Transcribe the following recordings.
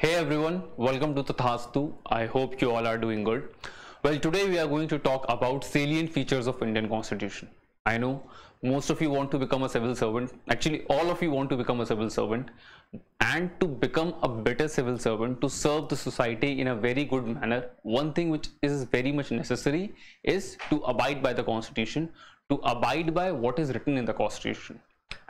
Hey everyone, welcome to Tathastu. I hope you all are doing good. Well, today we are going to talk about salient features of Indian Constitution. I know most of you want to become a civil servant. Actually, all of you want to become a civil servant. And to become a better civil servant, to serve the society in a very good manner, one thing which is very much necessary is to abide by the Constitution, to abide by what is written in the Constitution.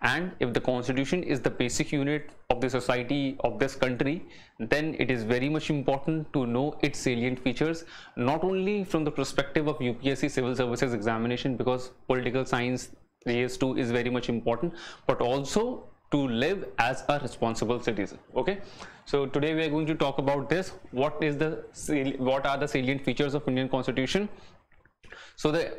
And if the Constitution is the basic unit of the society of this country, then it is very much important to know its salient features, not only from the perspective of UPSC Civil Services Examination, because political science GS2 is very much important, but also to live as a responsible citizen. Okay, so today we are going to talk about this. What are the salient features of Indian Constitution? So the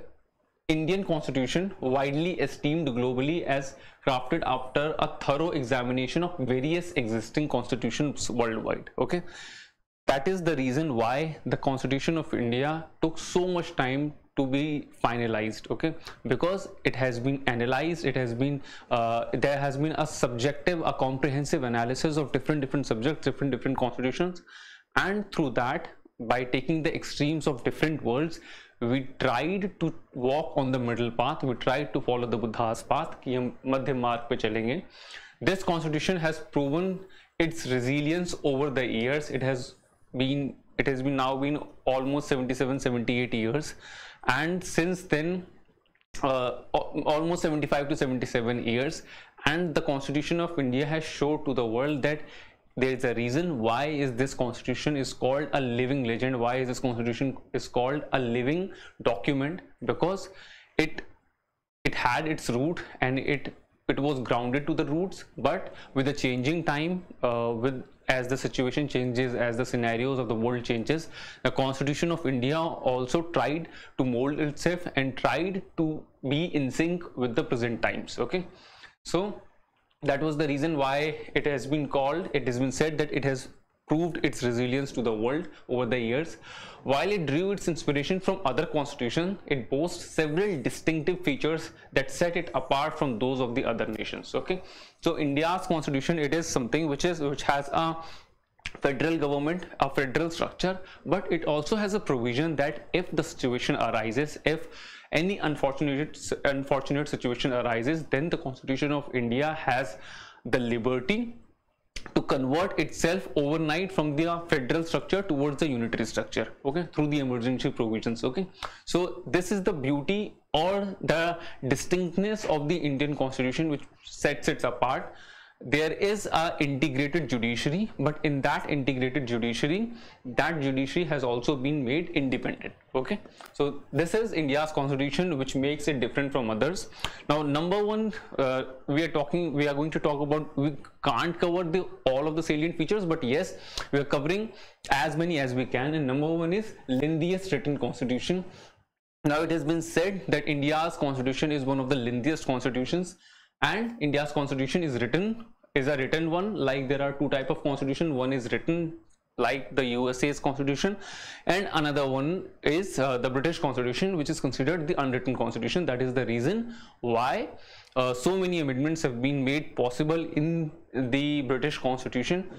Indian Constitution, widely esteemed globally as crafted after a thorough examination of various existing constitutions worldwide. Okay, that is the reason why the Constitution of India took so much time to be finalized. Okay, because it has been analyzed, it has been there has been a comprehensive analysis of different subjects, different constitutions, and through that, by taking the extremes of different worlds, we tried to walk on the middle path. We tried to follow the Buddha's path कि हम मध्य मार्ग पे चलेंगे. This constitution has proven its resilience over the years. It has been now been almost 78 years, and since then almost 75 to 77 years, and the Constitution of India has showed to the world that there is a reason why is this constitution is called a living legend, why is this constitution is called a living document, because it had its root and it was grounded to the roots. But with the changing time, as the situation changes, as the scenarios of the world changes, the Constitution of India also tried to mold itself and tried to be in sync with the present times. Okay, so that was the reason why it has been said that it has proved its resilience to the world over the years. While it drew its inspiration from other constitutions, it boasts several distinctive features that set it apart from those of the other nations. Okay, so India's constitution, it is something which has a federal government, a federal structure, but it also has a provision that if the situation arises, if any unfortunate situation arises, then the Constitution of India has the liberty to convert itself overnight from the federal structure towards the unitary structure. Okay, through the emergency provisions. Okay, so this is the beauty or the distinctness of the Indian Constitution which sets it apart. There is a integrated judiciary, but in that integrated judiciary, that judiciary has also been made independent. Okay, so this is India's constitution which makes it different from others. Now, number one, we are going to talk about, we can't cover all of the salient features, but yes, we are covering as many as we can. And number one is lengthiest written constitution. Now, it has been said that India's constitution is one of the lengthiest constitutions, and India's constitution is a written one. Like, there are two types of constitution. One is written, like the USA's constitution, and another one is the British constitution, which is considered the unwritten constitution. That is the reason why so many amendments have been made possible in the British constitution.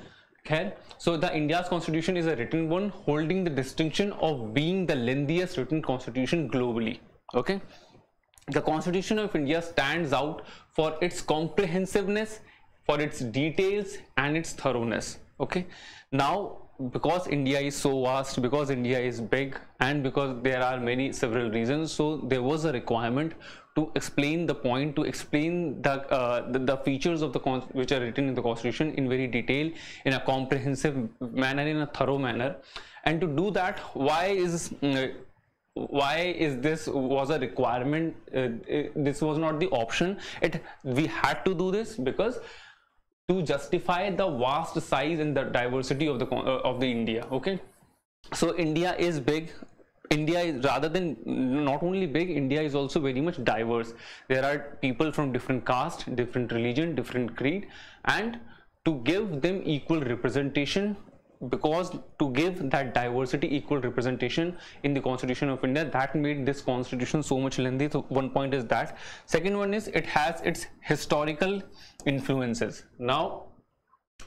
Okay, so the India's constitution is a written one, holding the distinction of being the lengthiest written constitution globally. Okay, the Constitution of India stands out for its comprehensiveness, for its details, and its thoroughness. Okay, now, because India is so vast, because India is big, and because there are several reasons, so there was a requirement to explain the point, to explain the features of which are written in the Constitution in very detail, in a comprehensive manner, in a thorough manner. And to do that, why this was a requirement? This was not the option. We had to do this because to justify the vast size and the diversity of the India. Okay, so India is big. India is, rather than not only big, India is also very much diverse. There are people from different caste, different religion, different creed, and to give them equal representation, because to give that diversity equal representation in the Constitution of India, that made this constitution so much lengthy. So one point is that. Second one is it has its historical influences. Now,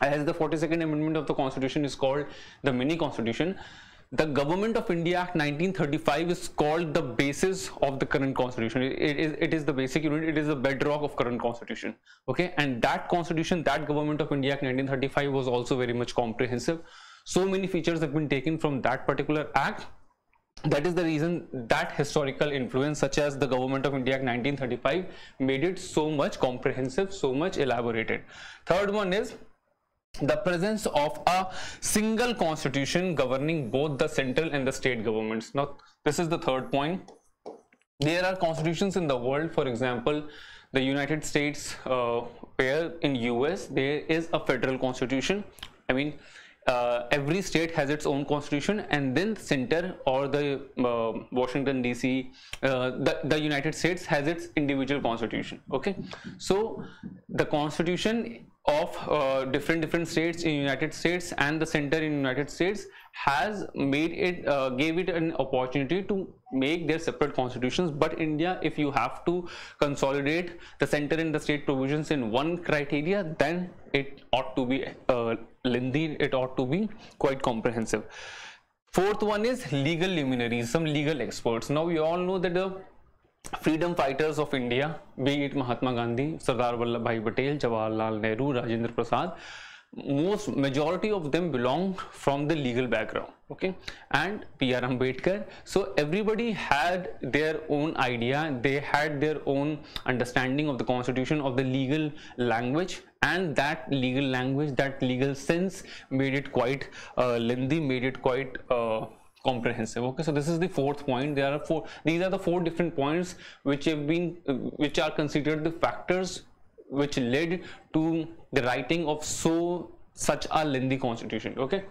as the 42nd Amendment of the Constitution is called the mini constitution, the Government of India Act 1935 is called the basis of the current constitution. It is the basic unit, it is the bedrock of current constitution. Okay, and that constitution, that Government of India Act 1935 was also very much comprehensive. So many features have been taken from that particular act. That is the reason that historical influence, such as the Government of India Act 1935, made it so much comprehensive, so much elaborated. Third one is the presence of a single constitution governing both the central and the state governments. Now, this is the third point. There are constitutions in the world, for example, the United States, where in US there is a federal constitution. I mean, every state has its own constitution, and then the center or the Washington DC, the United States has its individual constitution. Okay, so the constitution of different states in United States and the center in United States has made it, gave it an opportunity to make their separate constitutions. But India, if you have to consolidate the center and the state provisions in one criteria, then it ought to be lengthy, it ought to be quite comprehensive. Fourth one is legal luminaries, some legal experts. Now we all know that the freedom fighters of India, be it Mahatma Gandhi, Sardar Vallabhbhai Patel, Jawaharlal Nehru, Rajendra Prasad, majority of them belonged from the legal background. Okay, and P.R. Ambedkar. So everybody had their own idea, they had their own understanding of the constitution, of the legal language, and that legal language, that legal sense made it quite lengthy, made it quite comprehensive. Okay, so this is the fourth point. There are these are the four different points which have been which are considered the factors which led to the writing of such a lengthy constitution. Okay,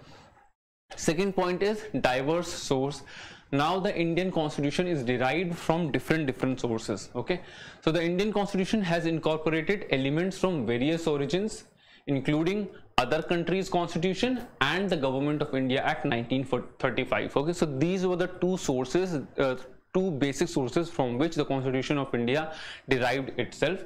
second point is diverse source. Now the Indian constitution is derived from different sources. Okay, so the Indian constitution has incorporated elements from various origins, including other countries' constitution and the Government of India Act 1935. Okay, so these were the two sources, two basic sources from which the Constitution of India derived itself.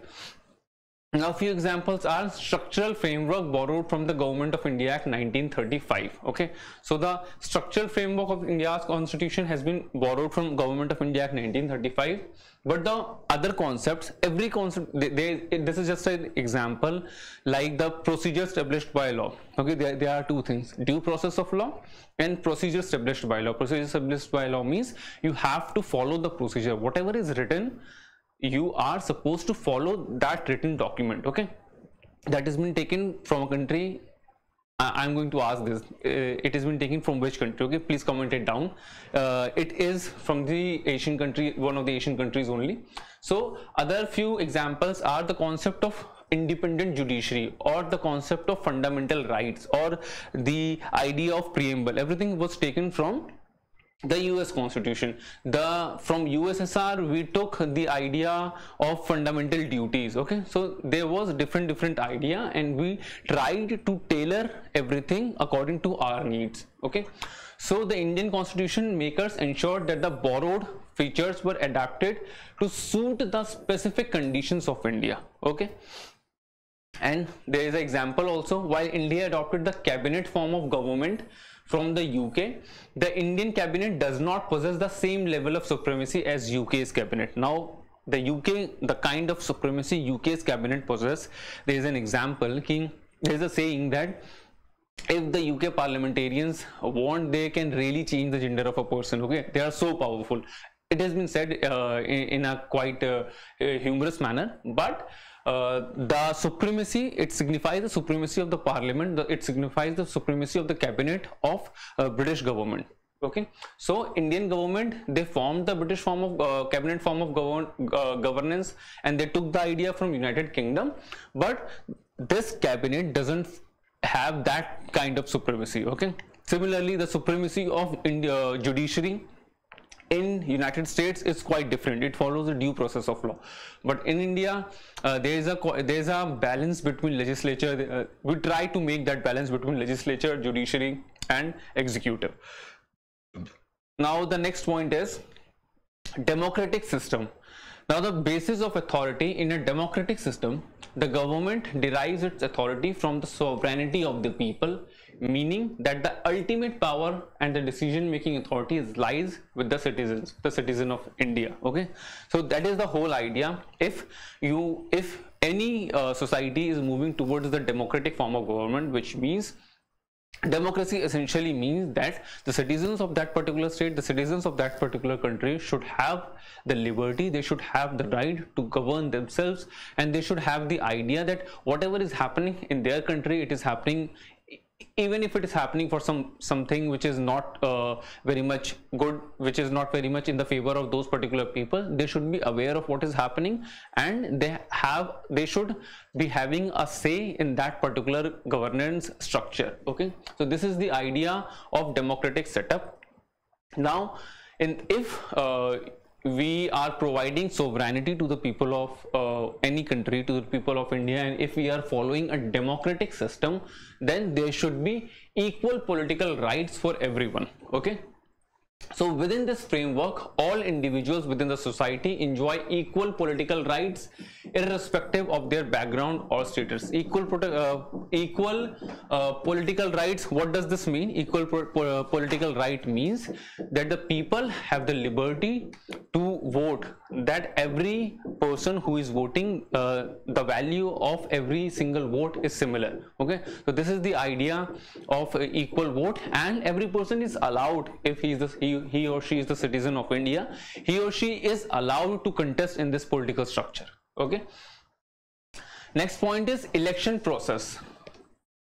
Now, few examples are structural framework borrowed from the Government of India Act 1935. Okay, so the structural framework of India's constitution has been borrowed from Government of India Act 1935, but the other concepts, every concept, this is just an example, like the procedure established by law. Okay, there are two things: due process of law and procedure established by law. Procedure established by law means you have to follow the procedure. Whatever is written, you are supposed to follow that written document. Okay, that has been taken from a country. I'm going to ask this, it has been taken from which country? Okay, please comment it down. It is from the Asian country, one of the Asian countries only. So other few examples are the concept of independent judiciary, or the concept of fundamental rights, or the idea of preamble. Everything was taken from the US Constitution. From USSR we took the idea of fundamental duties. Okay, so there was different idea, and we tried to tailor everything according to our needs. Okay, so the Indian Constitution makers ensured that the borrowed features were adapted to suit the specific conditions of India. Okay, and there is an example also. While India adopted the cabinet form of government from the UK, the Indian cabinet does not possess the same level of supremacy as UK's cabinet. Now, the UK, the kind of supremacy UK's cabinet possesses, there is an example, there is a saying that if the UK parliamentarians want, they can really change the gender of a person. Okay, they are so powerful. It has been said in a quite humorous manner, but the supremacy, it signifies the supremacy of the parliament, it signifies the supremacy of the cabinet of British government. Okay, so Indian government, they formed the British form of cabinet form of governance, and they took the idea from United Kingdom, but this cabinet doesn't have that kind of supremacy. Okay, similarly, the supremacy of judiciary in United States is quite different. It follows the due process of law, but in India there is a balance between legislature. We try to make that balance between legislature, judiciary and executive. Now the next point is democratic system. Now, the basis of authority in a democratic system, the government derives its authority from the sovereignty of the people, meaning that the ultimate power and the decision-making authority lies with the citizens, the citizen of India. Okay, so that is the whole idea. If any society is moving towards the democratic form of government, which means democracy essentially means that the citizens of that particular state, the citizens of that particular country should have the liberty, they should have the right to govern themselves, and they should have the idea that whatever is happening in their country, it is happening, even if it is happening for something which is not very much good, which is not very much in the favor of those particular people, they should be aware of what is happening, and they should be having a say in that particular governance structure. Okay, so this is the idea of democratic setup. Now, if we are providing sovereignty to the people of any country, to the people of India, and if we are following a democratic system, then there should be equal political rights for everyone. Okay, so within this framework, all individuals within the society enjoy equal political rights irrespective of their background or status. Equal political rights, what does this mean? Equal political right means that the people have the liberty to vote, that every person who is voting, the value of every single vote is similar. Okay, so this is the idea of equal vote, and every person is allowed, if he or she is the citizen of India, he or she is allowed to contest in this political structure. Okay, next point is election process.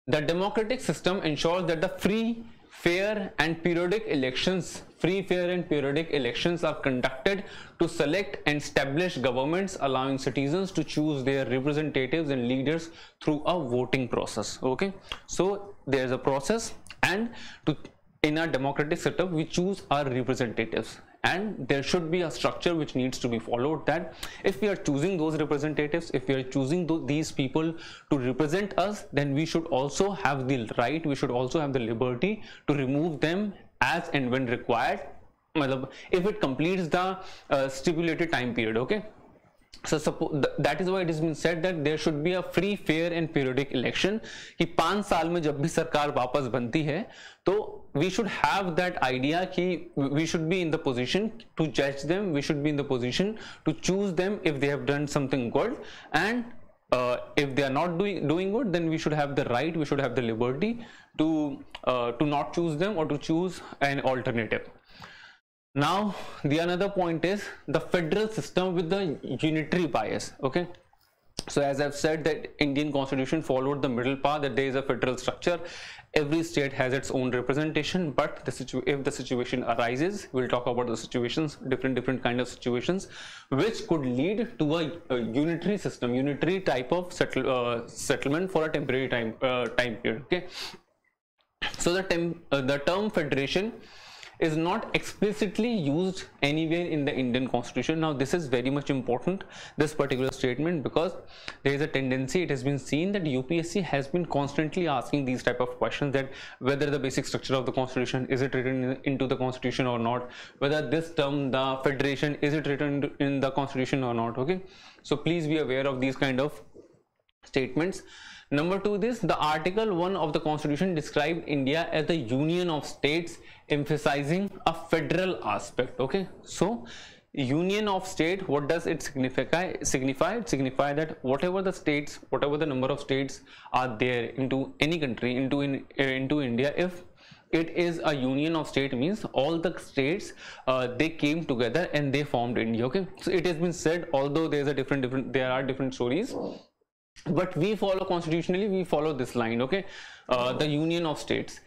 The democratic system ensures that the free, fair and periodic elections are conducted to select and establish governments, allowing citizens to choose their representatives and leaders through a voting process. Okay, so there is a process, and in our democratic setup we choose our representatives, and there should be a structure which needs to be followed, that if we are choosing those representatives, if we are choosing these people to represent us, then we should also have the right, we should also have the liberty to remove them as and when required, if it completes the stipulated time period. Okay, so that is why it has been said that there should be a free, fair and periodic election, कि 5 साल में जब भी सरकार वापस बनती है, तो we should have that idea कि we should be in the position to judge them, we should be in the position to choose them if they have done something good, and if they are not doing good, then we should have the right, we should have the liberty to not choose them or to choose an alternative. Now, the another point is the federal system with the unitary bias. Okay, so as I've said that Indian constitution followed the middle path, that there is a federal structure, every state has its own representation, but if the situation arises, we'll talk about the situations, different kind of situations which could lead to a unitary system, unitary type of settlement for a temporary time period. Okay, so the term federation is not explicitly used anywhere in the Indian constitution. Now this is very much important, this particular statement, because there is a tendency, it has been seen that UPSC has been constantly asking these type of questions, that whether the basic structure of the constitution, is it written into the constitution or not, whether this term, the federation, is it written in the constitution or not. Okay, so please be aware of these kind of statements. Number 2, the Article 1 of the Constitution described India as the union of states, emphasizing a federal aspect. Okay, so union of state, what does it signify? It signifies that whatever the number of states are there into any country, into India, if it is a union of state, means all the states they came together and they formed India. Okay, so it has been said, although there are different stories, but we follow constitutionally, we follow this line. Okay, the union of states.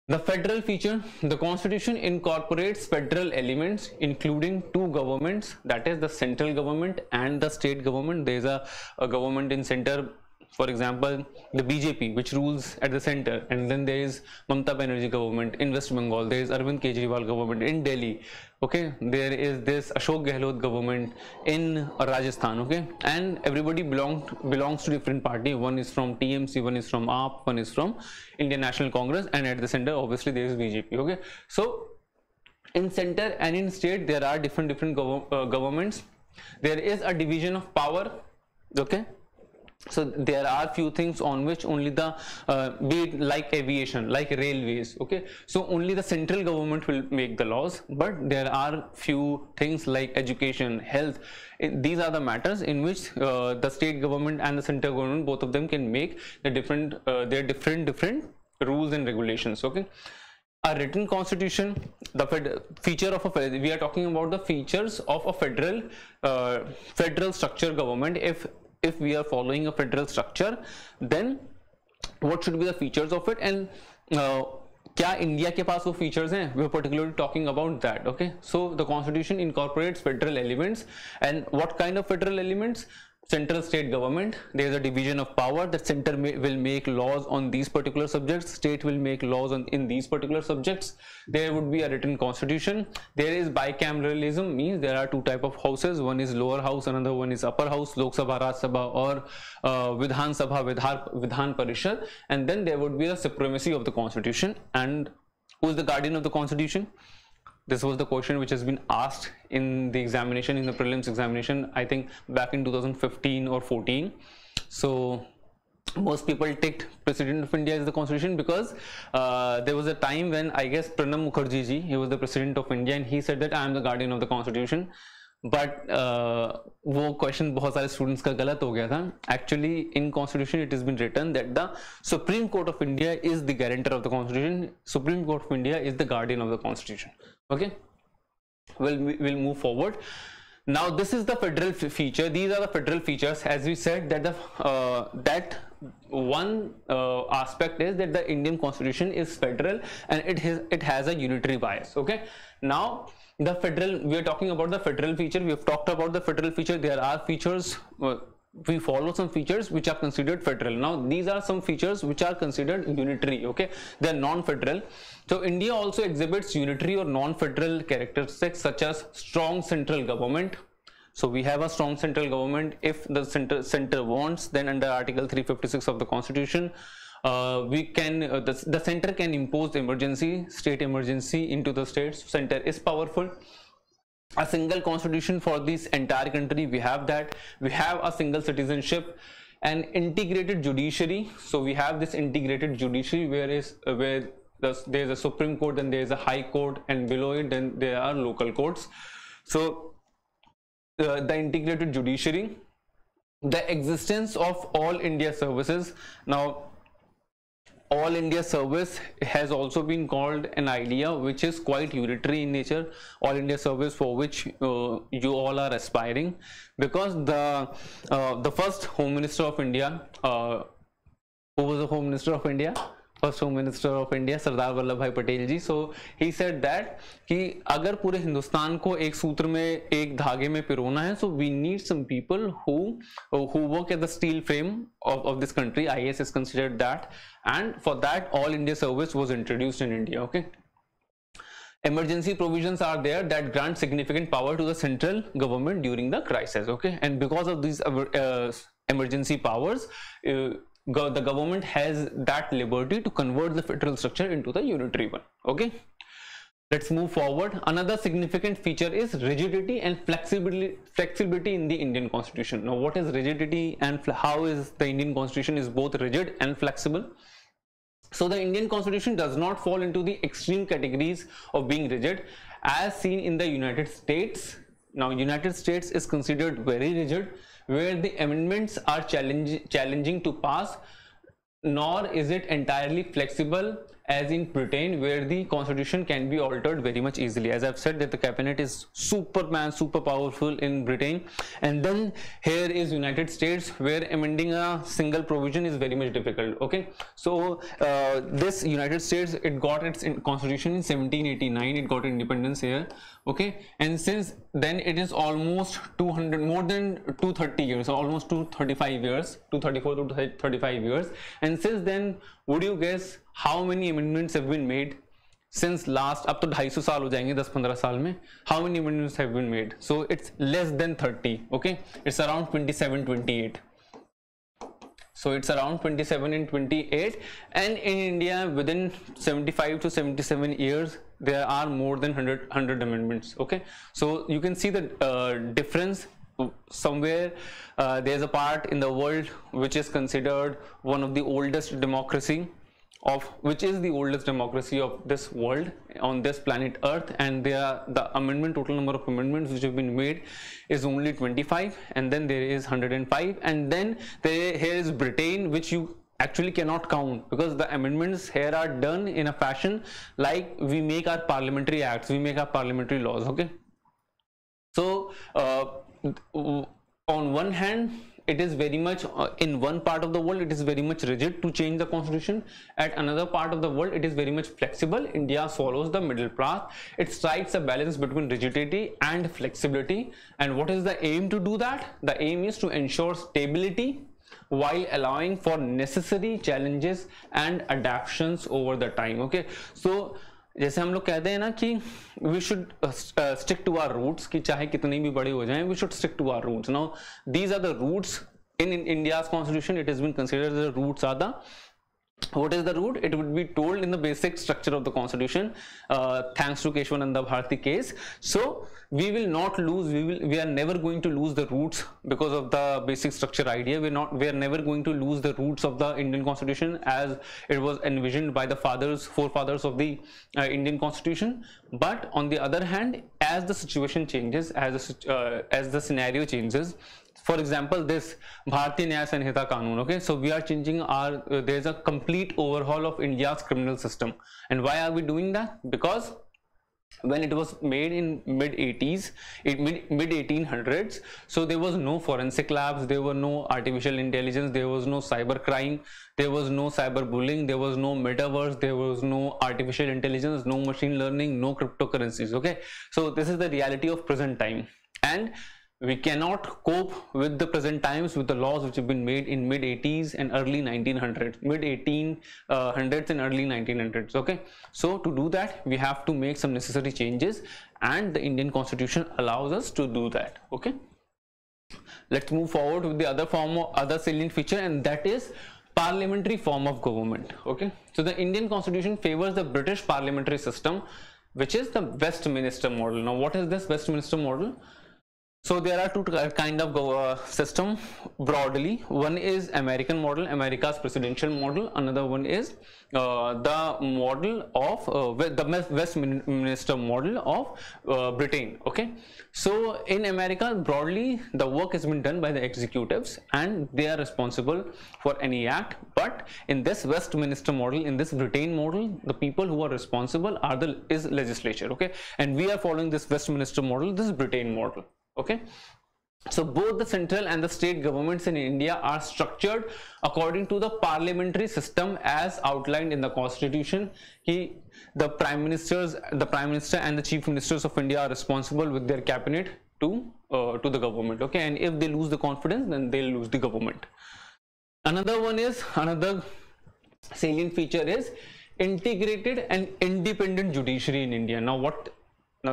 The federal feature, the constitution incorporates federal elements including 2 governments, that is the central government and the state government. There is a government in center, for example the BJP, which rules at the center, and then there is Mamata Banerjee government in West Bengal, there is Arvind Kejriwal government in Delhi. Okay, there is this Ashok Gehlot government in Rajasthan. Okay, and everybody belongs to different party. One is from TMC, one is from AAP, one is from Indian National Congress, and at the center obviously there is BJP. Okay, so in center and in state there are different governments. there is a division of power. Okay, so there are few things on which only the be it like aviation, like railways, okay, so only the central government will make the laws, but there are few things like education, health. These are the matters in which the state government and the central government, both of them, can make the different their different rules and regulations. Okay, a written constitution, the feature of a, we are talking about the features of a federal structure government. If we are following a federal structure, then what should be the features of it, and क्या India के पास वो features हैं, we are particularly talking about that. Okay, so the constitution incorporates federal elements, and what kind of federal elements? Central state government, there is a division of power, that center will make laws on these particular subjects, state will make laws in these particular subjects. There would be a written constitution. There is bicameralism, means there are two type of houses, one is lower house, another one is upper house, Lok Sabha, Raj Sabha, or Vidhan Sabha, Vidhan Parishad. And then there would be the supremacy of the constitution. And who is the guardian of the constitution? This was the question which has been asked in the examination, in the prelims examination, I think back in 2015 or 14. So most people ticked President of India as the constitution, because there was a time when, I guess, Pranab Mukherjee ji, he was the President of India, and he said that I am the guardian of the constitution. But वो question बहुत सारे students का गलत हो गया था. Actually, in constitution it has been written that the Supreme Court of India is the guarantor of the constitution. Supreme Court of India is the guardian of the constitution. Okay, we'll move forward. Now this is the federal feature. These are the federal features. As we said that the that one aspect is that the Indian constitution is federal and it has a unitary bias. Okay, now the federal, we are talking about the federal feature. We have talked about the federal feature. There are features, we follow some features which are considered federal. Now these are some features which are considered unitary. Okay, they are non-federal. So India also exhibits unitary or non-federal characteristics such as strong central government. So we have a strong central government. If the center wants, then under Article 356 of the Constitution, we can the center can impose state emergency into the states. Center is powerful. A single constitution for this entire country, we have that. We have a single citizenship, an integrated judiciary. So we have this integrated judiciary where there is a Supreme Court, then there is a High Court, and below it then there are local courts. So the integrated judiciary, the existence of All India services. Now All India service has also been called an idea which is quite unitary in nature. All India service, for which you all are aspiring, because the first Home Minister of India, who was the Home Minister of India? First Home Minister of India, Sardar Vallabh भाई पटेल जी. So he said that कि अगर पूरे हिंदुस्तान को एक सूत्र में, एक धागे में पिरोना है, so we need some people who work at the steel frame of this country. IAS is considered that, and for that All India service was introduced in India. Okay, emergency provisions are there that grant significant power to the central government during the crisis. Okay, and because of these emergency powers, the government has that liberty to convert the federal structure into the unitary one. Okay, let's move forward. Another significant feature is rigidity and flexibility in the Indian Constitution. Now what is rigidity and how is the Indian Constitution is both rigid and flexible? So the Indian Constitution does not fall into the extreme categories of being rigid as seen in the United States. Now United States is considered very rigid, where the amendments are challenging to pass, nor is it entirely flexible as in Britain, where the constitution can be altered very much easily. As I've said that the cabinet is super powerful in Britain, and then here is United States, where amending a single provision is very much difficult. Okay, so this United States, it got its constitution in 1789, it got independence here. Okay, and since then it is almost more than 230 years, so almost 235 years, 234 to 35 years. And since then, would you guess how many amendments have been made since last? Up to 250 साल हो जाएंगे, 10-15 साल में. How many amendments have been made? So it's less than 30. Okay, it's around 27-28. So it's around 27 and 28, and in India within 75 to 77 years there are more than 100 amendments. Okay, so you can see the difference somewhere there's a part in the world which is considered one of the oldest democracy which is the oldest democracy of this world on this planet Earth, and the total number of amendments which have been made is only 25, and then there is 105, and then here is Britain, which you actually cannot count because the amendments here are done in a fashion like we make our parliamentary acts, we make our parliamentary laws. Okay, so on one hand it is very much in one part of the world it is very much rigid to change the constitution. At another part of the world it is very much flexible. India follows the middle path. It strikes a balance between rigidity and flexibility. And what is the aim to do that? The aim is to ensure stability while allowing for necessary challenges and adaptations over the time. Okay, so जैसे हम लोग कहते हैं ना कि we should stick to our roots, कि चाहे कितनी भी बड़े हो जाएं, we should stick to our roots. Now these are the roots in India's constitution. It has been considered the roots are the, what is the root? It would be told in the basic structure of the constitution, thanks to Keshwananda Bharati case. So we will not lose, we are never going to lose the roots because of the basic structure idea. We are never going to lose the roots of the Indian constitution as it was envisioned by the forefathers of the Indian constitution. But on the other hand, as the situation changes, as the scenario changes, for example, this Bharatiya Nyaya Sanhita Kanun, okay, so we are changing there's a complete overhaul of India's criminal system. And why are we doing that? Because when it was made in mid-1800s, so there was no forensic labs, there were no artificial intelligence, there was no cyber crime, there was no cyber bullying, there was no metaverse, there was no artificial intelligence, no machine learning, no cryptocurrencies. Okay, so this is the reality of present time, and we cannot cope with the present times with the laws which have been made in mid-80s and early 1900s, mid-1800s and early 1900s. Okay, so to do that we have to make some necessary changes, and the Indian constitution allows us to do that. Okay, let's move forward with the other salient feature, and that is parliamentary form of government. Okay, so the Indian constitution favors the British parliamentary system, which is the Westminster model. Now what is this Westminster model? So there are two kind of system broadly. One is American model, America's presidential model. Another one is the model of the Westminster model of Britain. Okay, so in America broadly the work has been done by the executives and they are responsible for any act. But in this Westminster model, in this Britain model, the people who are responsible is legislature. Okay, and we are following this Westminster model, this Britain model. Okay, so both the central and the state governments in India are structured according to the parliamentary system as outlined in the constitution. The prime minister and the chief ministers of India are responsible with their cabinet to the government. Okay, and if they lose the confidence, then they'll lose the government. Another salient feature is integrated and independent judiciary in India. Now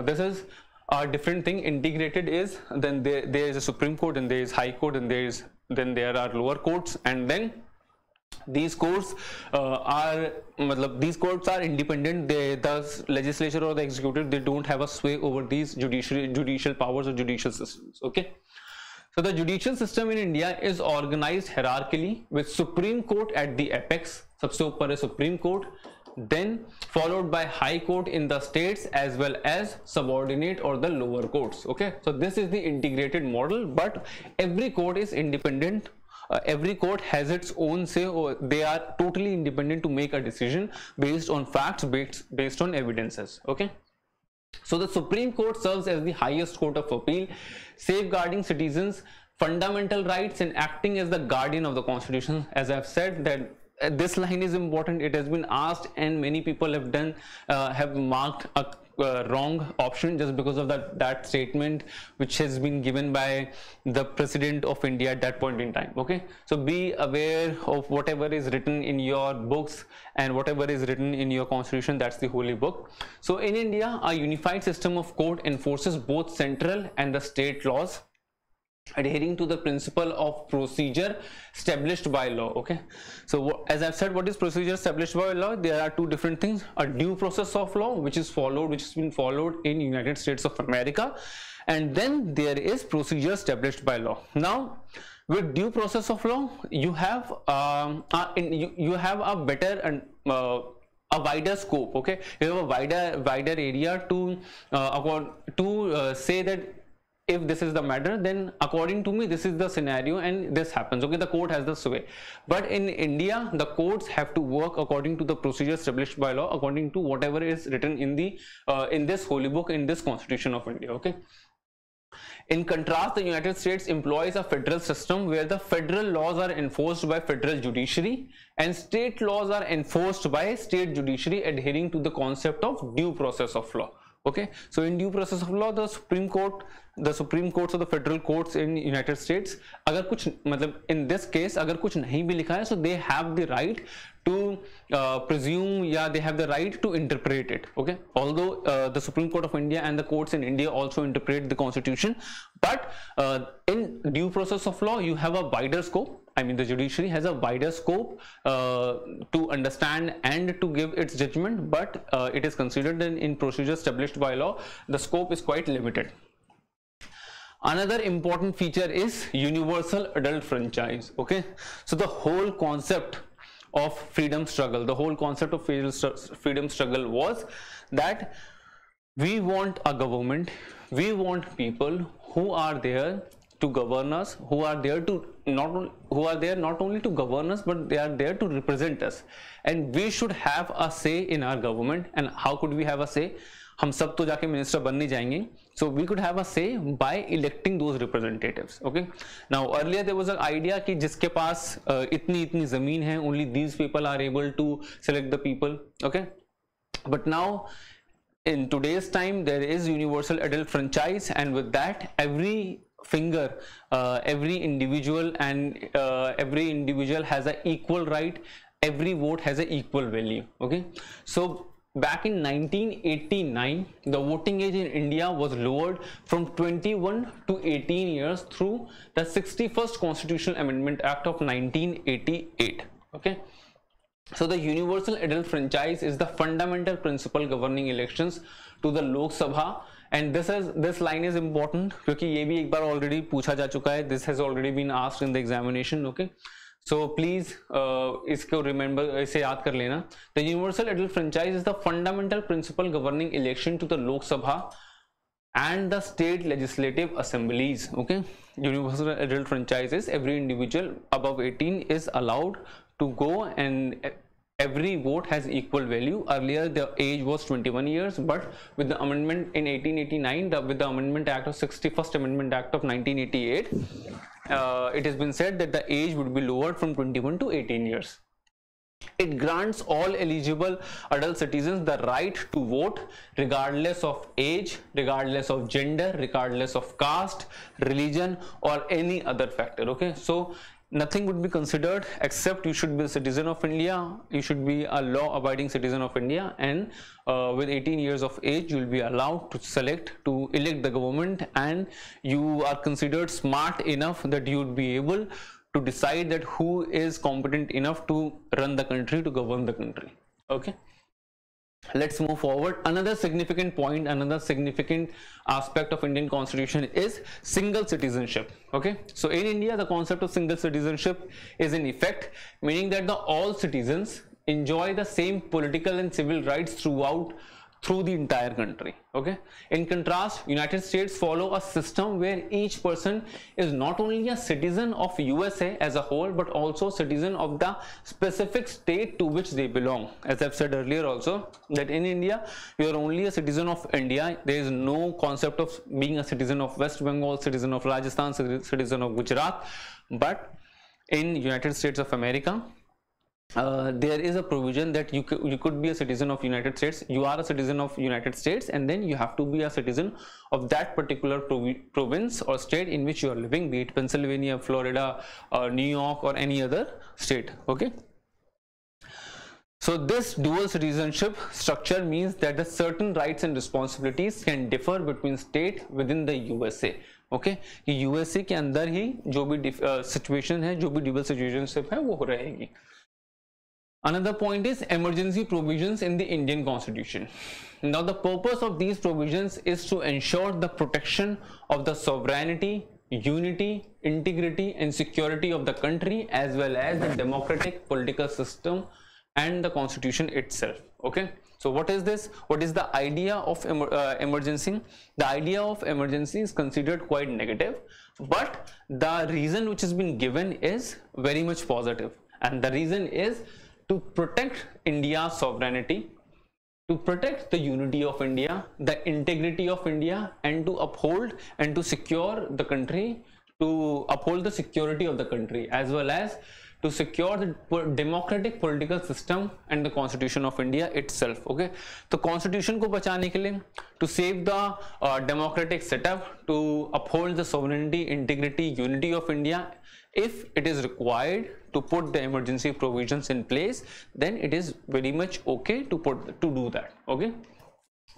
this is a different thing. Integrated is, then there is a Supreme Court, and there is High Court, and then there are lower courts, and then these courts are independent. The legislature or the executive, they don't have a sway over these judicial powers or judicial systems. Okay, so the judicial system in India is organized hierarchically with Supreme Court at the apex. सबसे ऊपर है Supreme Court, then followed by High Court in the states as well as subordinate or the lower courts. Okay, so this is the integrated model, but every court is independent. Every court has its own say, or they are totally independent to make a decision based on facts, based on evidences. Okay, so the Supreme Court serves as the highest court of appeal, safeguarding citizens' fundamental rights and acting as the guardian of the constitution. As I have said, that this line is important. It has been asked, and many people have marked a wrong option just because of that statement which has been given by the President of India at that point in time. Okay, so be aware of whatever is written in your books and whatever is written in your constitution. That's the holy book. So in India, a unified system of court enforces both central and the state laws. adhering to the principle of procedure established by law. Okay, so as I've said, what is procedure established by law? There are two different things: a due process of law, which has been followed in United States of America, and then there is procedure established by law. Now with due process of law, you have you have a better and a wider scope. Okay, you have a wider area to say that if this is the matter, then according to me this is the scenario and this happens. Okay, the court has the sway. But in India, the courts have to work according to the procedure established by law, according to whatever is written in the in this holy book, in this Constitution of India. Okay, in contrast, the United States employs a federal system where the federal laws are enforced by federal judiciary and state laws are enforced by state judiciary, adhering to the concept of due process of law. Okay, so in due process of law, the Supreme Courts or the federal courts in United States, अगर कुछ मतलब in this case अगर कुछ नहीं भी लिखा है, so they have the right to presume, yeah, they have the right to interpret it. Okay, although the Supreme Court of India and the courts in India also interpret the Constitution, but in due process of law you have a wider scope. I mean, the judiciary has a wider scope to understand and to give its judgment, but it is considered in procedure established by law, the scope is quite limited. Another important feature is universal adult franchise. Okay, so the whole concept of freedom struggle, was that we want a government, we want people who are there to govern us, who are there not only to govern us, but they are there to represent us, and we should have a say in our government. And how could we have a say? हम सब तो जाके minister बन नहीं जाएंगे, so we could have a say by electing those representatives. Okay, now earlier there was an idea कि जिसके पास इतनी जमीन है, only these people are able to select the people. Okay, but now in today's time there is universal adult franchise, and with that every individual has an equal right, every vote has an equal value. Okay, so back in 1989, the voting age in India was lowered from 21 to 18 years through the 61st Constitutional Amendment Act of 1988. Okay, so the universal adult franchise is the fundamental principle governing elections to the Lok Sabha. And this line is important क्योंकि ये भी एक बार already पूछा जा चुका है. This has already been asked in the examination. Okay, so please इसको remember, इसे याद कर लेना. The universal adult franchise is the fundamental principle governing election to the Lok Sabha and the state legislative assemblies. Okay, universal adult franchise is every individual above 18 is allowed to go, and every vote has equal value. Earlier the age was 21 years, but with the amendment in 1889, with the Amendment Act of 61st Amendment Act of 1988, it has been said that the age would be lowered from 21 to 18 years. It grants all eligible adult citizens the right to vote regardless of age, regardless of gender, regardless of caste, religion, or any other factor. Okay, so nothing would be considered except you should be a citizen of India, you should be a law-abiding citizen of India, and with 18 years of age you will be allowed to elect the government, and you are considered smart enough that you would be able to decide that who is competent enough to run the country, to govern the country. Okay, let's move forward. Another significant point, another significant aspect of Indian Constitution is single citizenship. Okay, so in India the concept of single citizenship is in effect, meaning that all citizens enjoy the same political and civil rights through the entire country. Okay, in contrast, United States follow a system where each person is not only a citizen of USA as a whole, but also citizen of the specific state to which they belong. As I've said earlier also, that in India you are only a citizen of India. There is no concept of being a citizen of West Bengal, citizen of Rajasthan, citizen of Gujarat. But in United States of America, there is a provision that you could be a citizen of United States. You are a citizen of United States, and then you have to be a citizen of that particular province or state in which you are living, be it Pennsylvania, Florida, New York, or any other state. Okay, so this dual citizenship structure means that the certain rights and responsibilities can differ between states within the USA. Okay, कि USA के अंदर ही जो भी situation है, जो भी dual situationship है वो रहेगी। Another point is emergency provisions in the Indian Constitution. Now the purpose of these provisions is to ensure the protection of the sovereignty, unity, integrity and security of the country, as well as the democratic political system and the constitution itself. Okay, so what is this? What is the idea of emergency? The idea of emergency is considered quite negative, but the reason which has been given is very much positive, and the reason is to protect India's sovereignty, to protect the unity of India, the integrity of India, and to uphold and to secure the country, to uphold the security of the country, as well as to secure the democratic political system and the constitution of India itself. Okay, तो constitution को बचाने के लिए, to save the democratic setup, to uphold the sovereignty, integrity, unity of India, if it is required to put the emergency provisions in place, then it is very much okay to do that. Okay,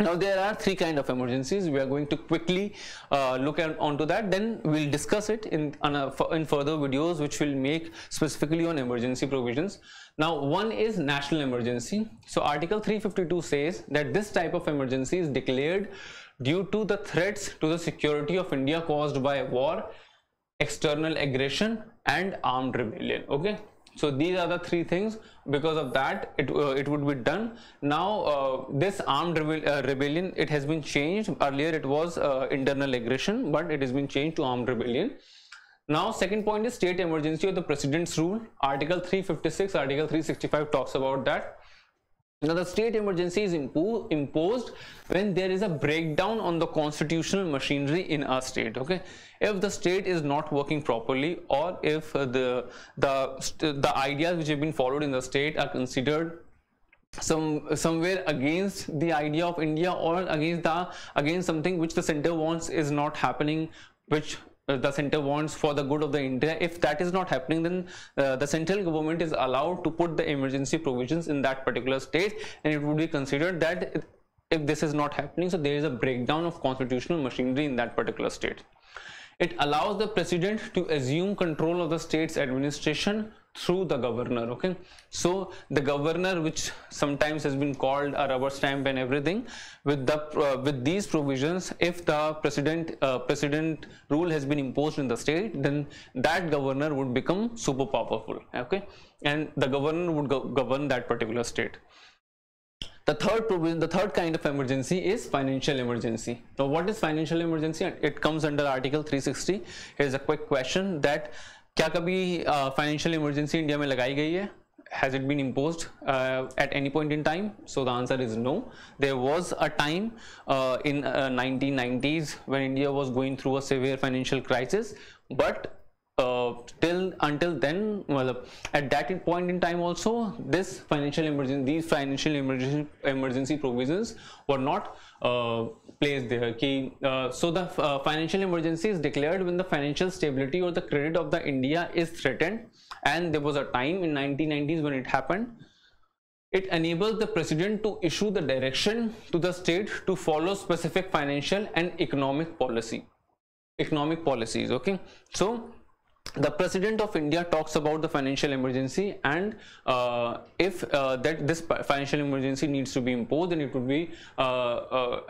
now there are three kind of emergencies. We are going to quickly look onto that, then we'll discuss it in further videos which will make specifically on emergency provisions. Now one is national emergency. So article 352 says that this type of emergency is declared due to the threats to the security of India caused by war, external aggression and armed rebellion. Okay, so these are the three things. Because of that it would be done. Now this armed rebellion, it has been changed. Earlier it was internal aggression, but it has been changed to armed rebellion. Now second point is state emergency or the president's rule. Article 356, article 365 talks about that. Now the state emergency is imposed when there is a breakdown on the constitutional machinery in a state. Okay, if the state is not working properly, or if the ideas which have been followed in the state are considered somewhere against the idea of India, or against something which the center wants is not happening, which the center wants for the good of the India. If that is not happening, then the central government is allowed to put the emergency provisions in that particular state, and it would be considered that if this is not happening, so there is a breakdown of constitutional machinery in that particular state. It allows the president to assume control of the state's administration through the governor. Okay, so the governor, which sometimes has been called a rubber stamp and everything, with these provisions, if the president rule has been imposed in the state, then that governor would become super powerful. Okay, and the governor would govern that particular state. The third kind of emergency is financial emergency. Now what is financial emergency? It comes under article 360. Here's a quick question, that क्या कभी financial emergency India में लगाई गई है? Has it been imposed at any point in time? So the answer is no. There was a time in 1990s when India was going through a severe financial crisis, but until then, well, at that point in time also, these financial emergency provisions were not placed there. So the financial emergency is declared when the financial stability or the credit of the India is threatened, and there was a time in 1990s when it happened. It enables the president to issue the direction to the state to follow specific financial and economic policies. Okay, so the President of India talks about the financial emergency, and if this financial emergency needs to be imposed, then it would be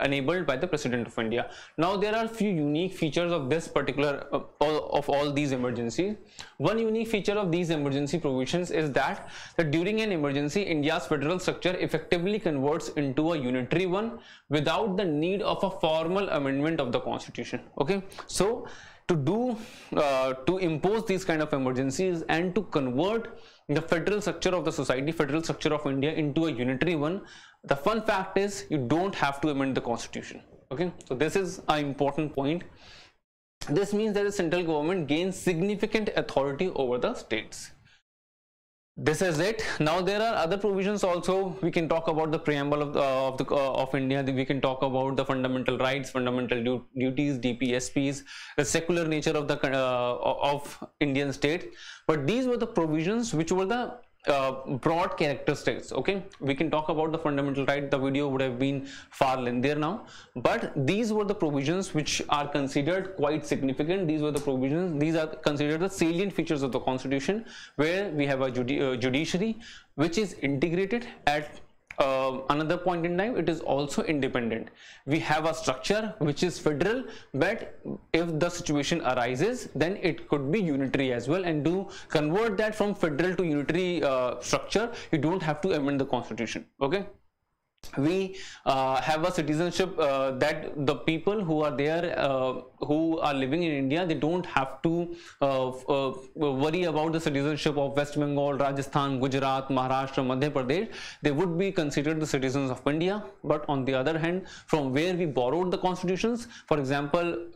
enabled by the President of India. Now there are a few unique features of this particular of all these emergencies. One unique feature of these emergency provisions is that during an emergency, India's federal structure effectively converts into a unitary one without the need of a formal amendment of the Constitution. Okay, so to impose these kind of emergencies and to convert the federal structure of the society, federal structure of India, into a unitary one, the fun fact is you don't have to amend the Constitution. Okay, so this is an important point. This means that the central government gains significant authority over the states. This is it. Now there are other provisions also. We can talk about the preamble of India. We can talk about the fundamental rights, fundamental duties, DPSPs, the secular nature of the of Indian state. But these were the provisions which were the broad characteristics. Okay, we can talk about the fundamental right. The video would have been far lengthier now, but these were the provisions which are considered quite significant. These were the provisions, these are considered the salient features of the constitution, where we have a judiciary which is integrated at another point in time. It is also independent. We have a structure which is federal, but if the situation arises, then it could be unitary as well. And to convert that from federal to unitary structure, you don't have to amend the constitution. Okay, we have a citizenship that the people who are there, who are living in India, they don't have to worry about the citizenship of West Bengal, Rajasthan, Gujarat, Maharashtra, Madhya Pradesh. They would be considered the citizens of India. But on the other hand, from where we borrowed the constitutions, for example,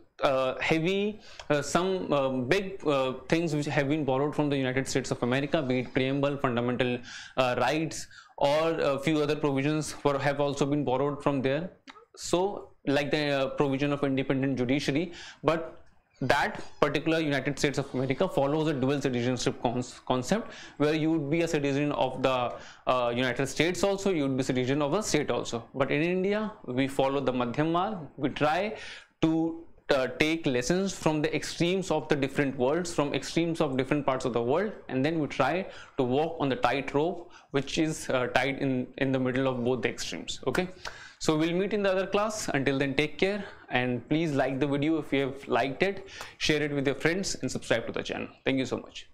some big things which have been borrowed from the United States of America, be it preamble, fundamental rights, or a few other provisions have also been borrowed from there. So like the provision of independent judiciary, but that particular United States of America follows a dual citizenship concept, where you would be a citizen of the United States also, you would be a citizen of a state also. But in India, we follow the Madhyam Marg. We try to take lessons from the extremes of the different worlds, from extremes of different parts of the world, and then we try to walk on the tightrope which is tied in the middle of both the extremes. Okay, so we'll meet in the other class. Until then, take care, and please like the video if you have liked it, share it with your friends, and subscribe to the channel. Thank you so much.